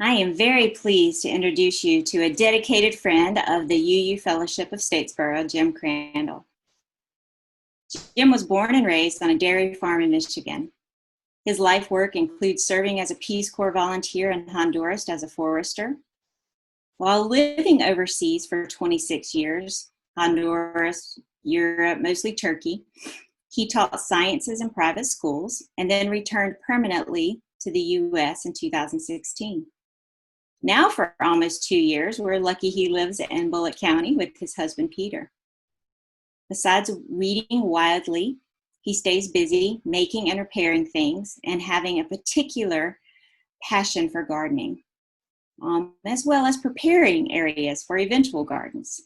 I am very pleased to introduce you to a dedicated friend of the UU Fellowship of Statesboro, Jim Crandall. Jim was born and raised on a dairy farm in Michigan. His life work includes serving as a Peace Corps volunteer in Honduras as a forester. While living overseas for 26 years, Honduras, Europe, mostly Turkey, he taught sciences in private schools and then returned permanently to the U.S. in 2016. Now for almost 2 years, we're lucky he lives in Bullitt County with his husband, Peter. Besides reading wildly, he stays busy making and repairing things and having a particular passion for gardening, as well as preparing areas for eventual gardens.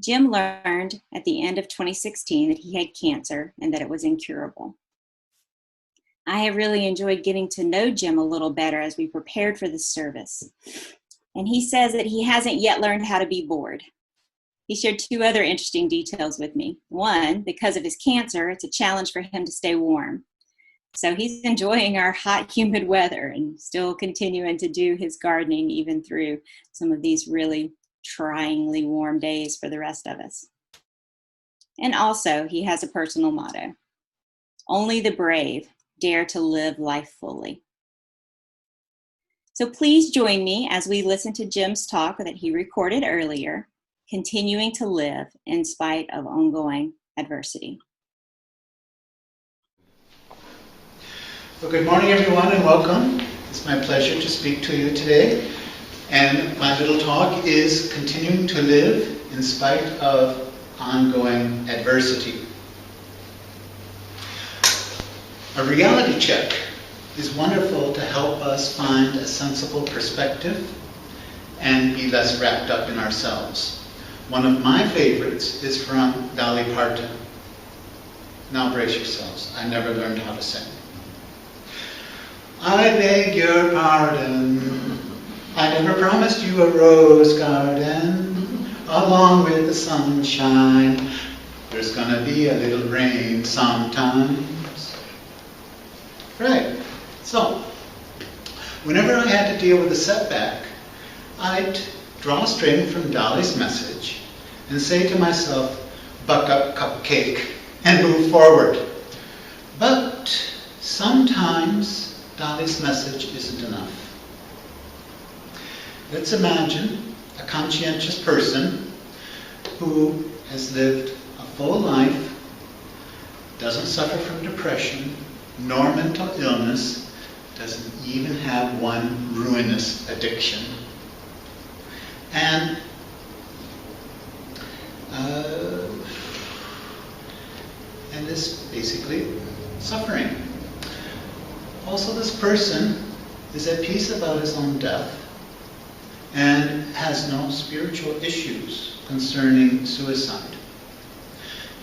Jim learned at the end of 2016 that he had cancer and that it was incurable. I have really enjoyed getting to know Jim a little better as we prepared for this service. And he says that he hasn't yet learned how to be bored. He shared two other interesting details with me. One, because of his cancer, it's a challenge for him to stay warm. So he's enjoying our hot, humid weather and still continuing to do his gardening even through some of these really tryingly warm days for the rest of us. And also, he has a personal motto: only the brave dare to live life fully. So please join me as we listen to Jim's talk that he recorded earlier, Continuing to Live in Spite of Ongoing Adversity. Well, good morning, everyone, and welcome. It's my pleasure to speak to you today. And my little talk is Continuing to Live in Spite of Ongoing Adversity. A reality check is wonderful to help us find a sensible perspective and be less wrapped up in ourselves. One of my favorites is from Dolly Parton. Now brace yourselves. I never learned how to sing. I beg your pardon. I never promised you a rose garden along with the sunshine. There's gonna be a little rain sometimes. Right. So, whenever I had to deal with a setback, I'd draw a string from Dolly's message and say to myself, buck up, cupcake, and move forward. But sometimes Dolly's message isn't enough. Let's imagine a conscientious person who has lived a full life, doesn't suffer from depression, nor mental illness, doesn't even have one ruinous addiction. And is basically suffering. Also, this person is at peace about his own death and has no spiritual issues concerning suicide.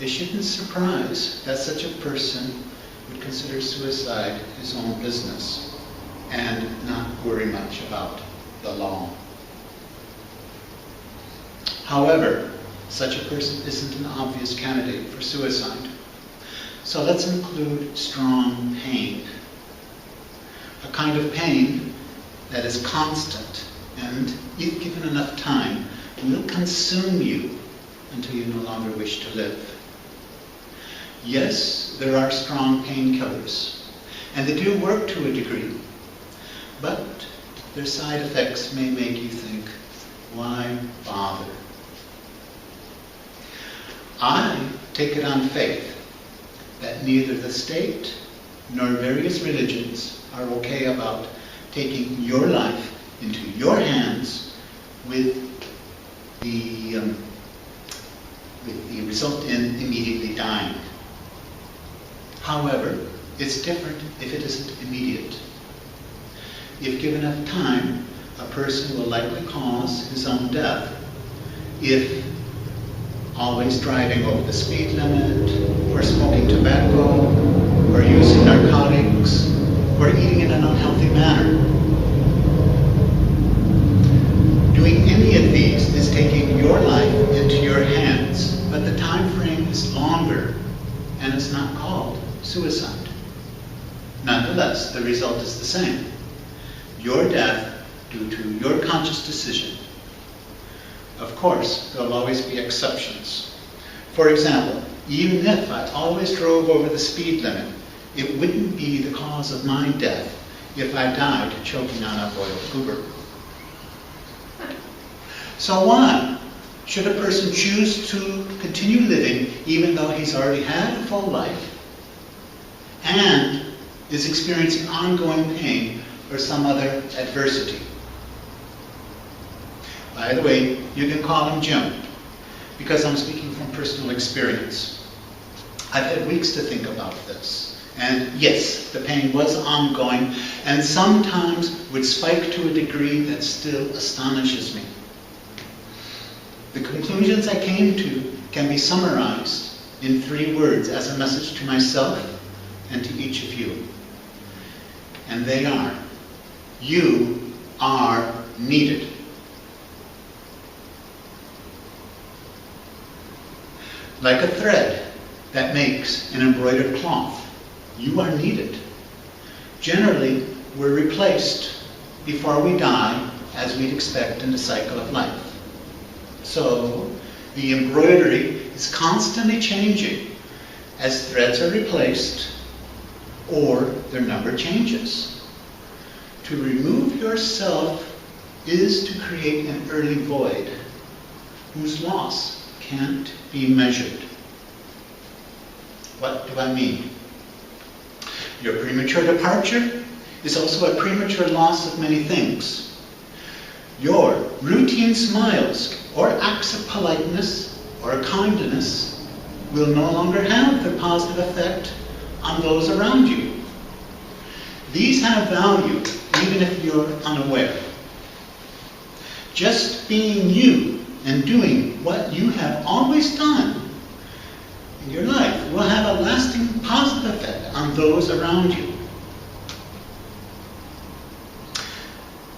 It shouldn't surprise that such a person would consider suicide his own business and not worry much about the law. However, such a person isn't an obvious candidate for suicide. So let's include strong pain. A kind of pain that is constant and, if given enough time, will consume you until you no longer wish to live. Yes, there are strong painkillers, and they do work to a degree, but their side effects may make you think, why bother? I take it on faith that neither the state nor various religions are okay about taking your life into your hands with the result in immediately dying. However, it's different if it isn't immediate. If given enough time, a person will likely cause his own death if always driving over the speed limit, or smoking tobacco, or using narcotics, or eating in an unhealthy manner. Doing any of these is taking your life into your hands, but the time frame is longer, and it's not called suicide. Nonetheless, the result is the same. your death due to your conscious decision. Of course, there'll always be exceptions. For example, even if I always drove over the speed limit, it wouldn't be the cause of my death if I died choking on a boiled goober. So why should a person choose to continue living even though he's already had a full life and is experiencing ongoing pain or some other adversity? By the way, you can call him Jim, because I'm speaking from personal experience. I've had weeks to think about this. And yes, the pain was ongoing and sometimes would spike to a degree that still astonishes me. The conclusions I came to can be summarized in 3 words as a message to myself and to each of you. And they are, you are needed. Like a thread that makes an embroidered cloth, you are needed. Generally, we're replaced before we die, as we'd expect in the cycle of life. So, the embroidery is constantly changing as threads are replaced or their number changes. To remove yourself is to create an early void whose loss can't be measured. What do I mean? Your premature departure is also a premature loss of many things. Your routine smiles or acts of politeness or kindness will no longer have their positive effect on those around you. These have value even if you're unaware. Just being you and doing what you have always done in your life will have a lasting positive effect on those around you.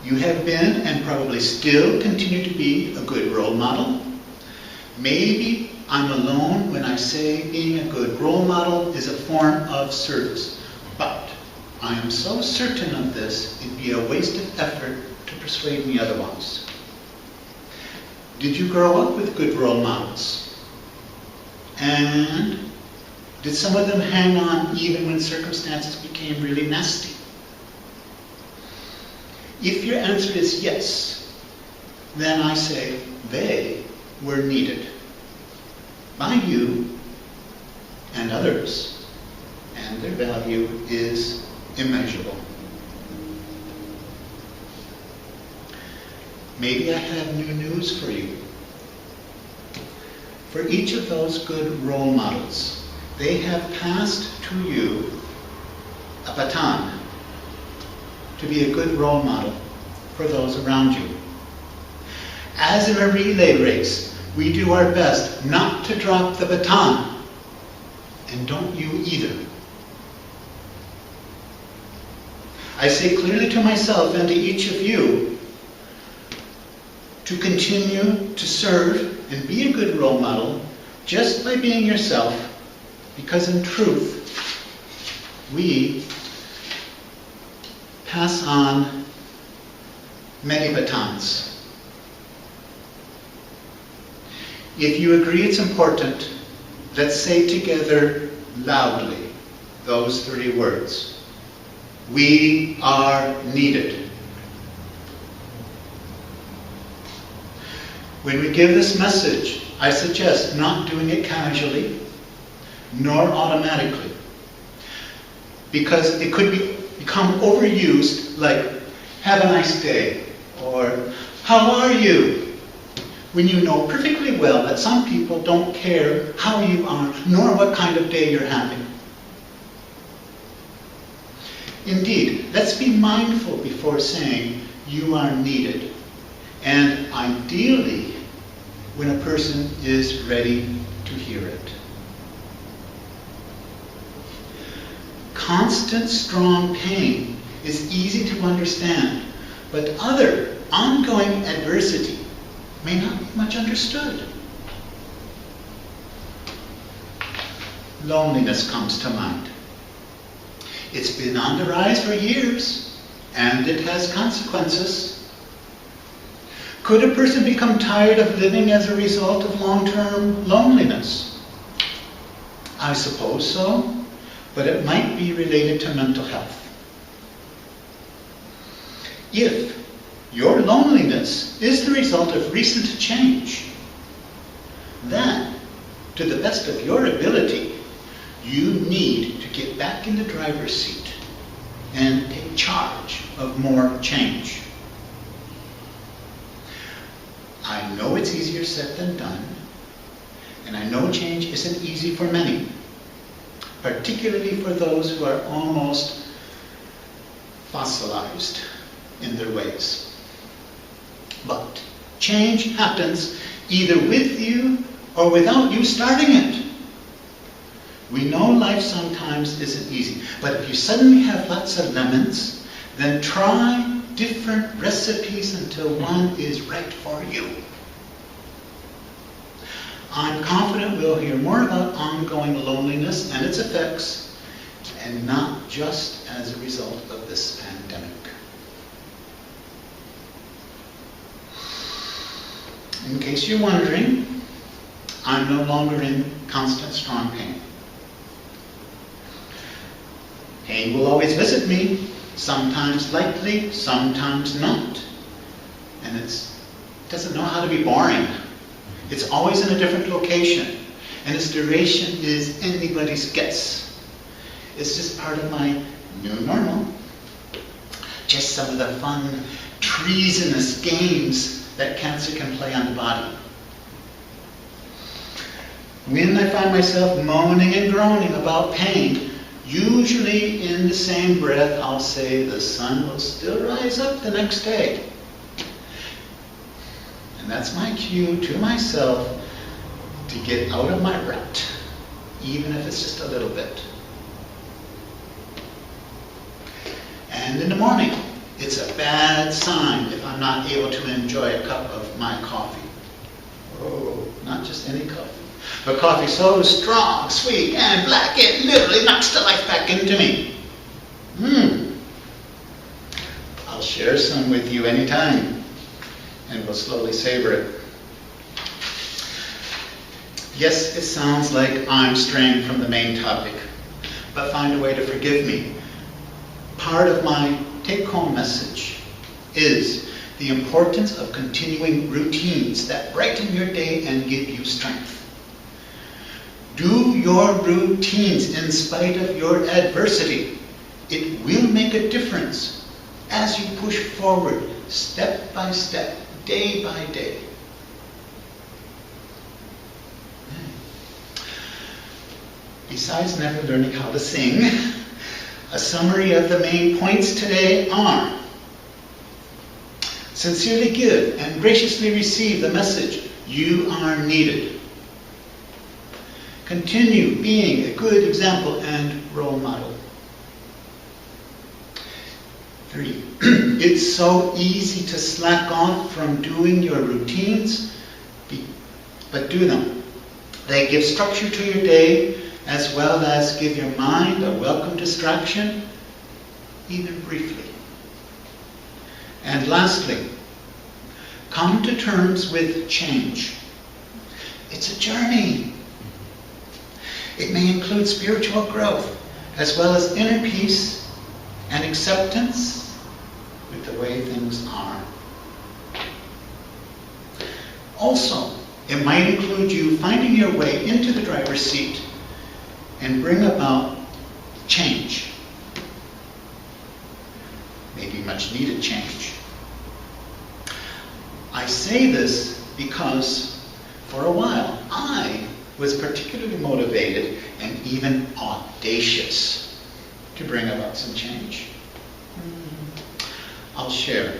You have been and probably still continue to be a good role model. Maybe I'm alone when I say being a good role model is a form of service, but I am so certain of this, it'd be a waste of effort to persuade me otherwise. Did you grow up with good role models? And did some of them hang on even when circumstances became really nasty? If your answer is yes, then I say they were needed by you and others, and their value is immeasurable. Maybe I have new news for you. For each of those good role models, they have passed to you a baton to be a good role model for those around you. As in a relay race, we do our best not to drop the baton, and don't you either. I say clearly to myself and to each of you to continue to serve and be a good role model just by being yourself, because in truth, we pass on many batons. If you agree it's important, let's say together loudly those 3 words. We are needed. When we give this message, I suggest not doing it casually, nor automatically, because it could become overused, like, have a nice day, or how are you? When you know perfectly well that some people don't care how you are, nor what kind of day you're having. Indeed, let's be mindful before saying you are needed, and ideally when a person is ready to hear it. Constant, strong pain is easy to understand, but other ongoing adversity may not be much understood. Loneliness comes to mind. It's been on the rise for years, and it has consequences. Could a person become tired of living as a result of long-term loneliness? I suppose so, but it might be related to mental health. If your loneliness is the result of recent change, then, to the best of your ability, you need to get back in the driver's seat and take charge of more change. I know it's easier said than done, and I know change isn't easy for many, particularly for those who are almost fossilized in their ways. But change happens either with you or without you starting it. We know life sometimes isn't easy, but if you suddenly have lots of lemons, then try different recipes until one is right for you. I'm confident we'll hear more about ongoing loneliness and its effects, and not just as a result of this pandemic. In case you're wondering, I'm no longer in constant strong pain. Pain will always visit me, sometimes lightly, sometimes not. And it doesn't know how to be boring. It's always in a different location, and its duration is anybody's guess. It's just part of my new normal. Just some of the fun, treasonous games that cancer can play on the body. When I find myself moaning and groaning about pain, usually in the same breath I'll say the sun will still rise up the next day. And that's my cue to myself to get out of my rut, even if it's just a little bit. And in the morning, it's a bad sign if I'm not able to enjoy a cup of my coffee. Oh, not just any coffee, but coffee so strong, sweet, and black, it literally knocks the life back into me. I'll share some with you anytime, and we'll slowly savor it. Yes, it sounds like I'm straying from the main topic, but find a way to forgive me. Part of my take-home message is the importance of continuing routines that brighten your day and give you strength. Do your routines in spite of your adversity. It will make a difference as you push forward, step by step, day by day. Besides never learning how to sing, a summary of the main points today are: sincerely give and graciously receive the message, you are needed. Continue being a good example and role model. 3, it's so easy to slack off from doing your routines, but do them. They give structure to your day, as well as give your mind a welcome distraction, even briefly. And lastly, come to terms with change. It's a journey. It may include spiritual growth, as well as inner peace and acceptance with the way things are. Also, it might include you finding your way into the driver's seat and bring about change. Maybe much needed change. I say this because for a while I was particularly motivated and even audacious to bring about some change. I'll share,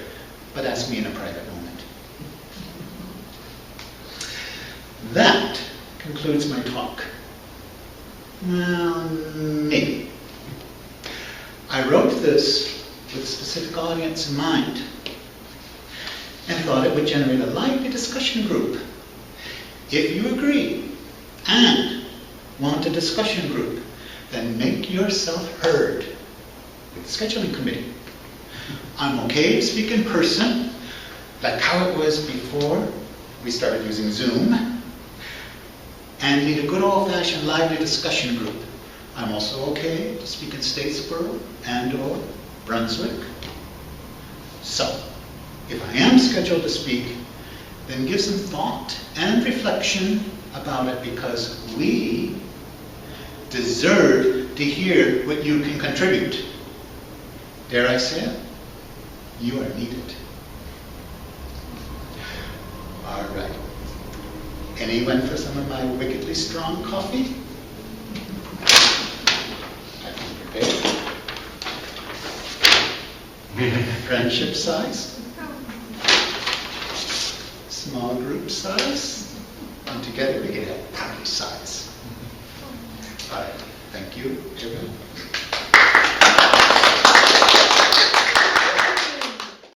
but ask me in a private moment. That concludes my talk. Well, maybe. I wrote this with a specific audience in mind and thought it would generate a lively discussion group. If you agree and want a discussion group, then make yourself heard with the scheduling committee. I'm okay to speak in person, like how it was before we started using Zoom, and lead a good old-fashioned lively discussion group. I'm also okay to speak in Statesboro and/or Brunswick. So, if I am scheduled to speak, then give some thought and reflection about it, because we deserve to hear what you can contribute. Dare I say it? You are needed. All right. Anyone for some of my wickedly strong coffee? I've been prepared. Friendship size? Small group size? And together we can have party size. All right. Thank you, everyone.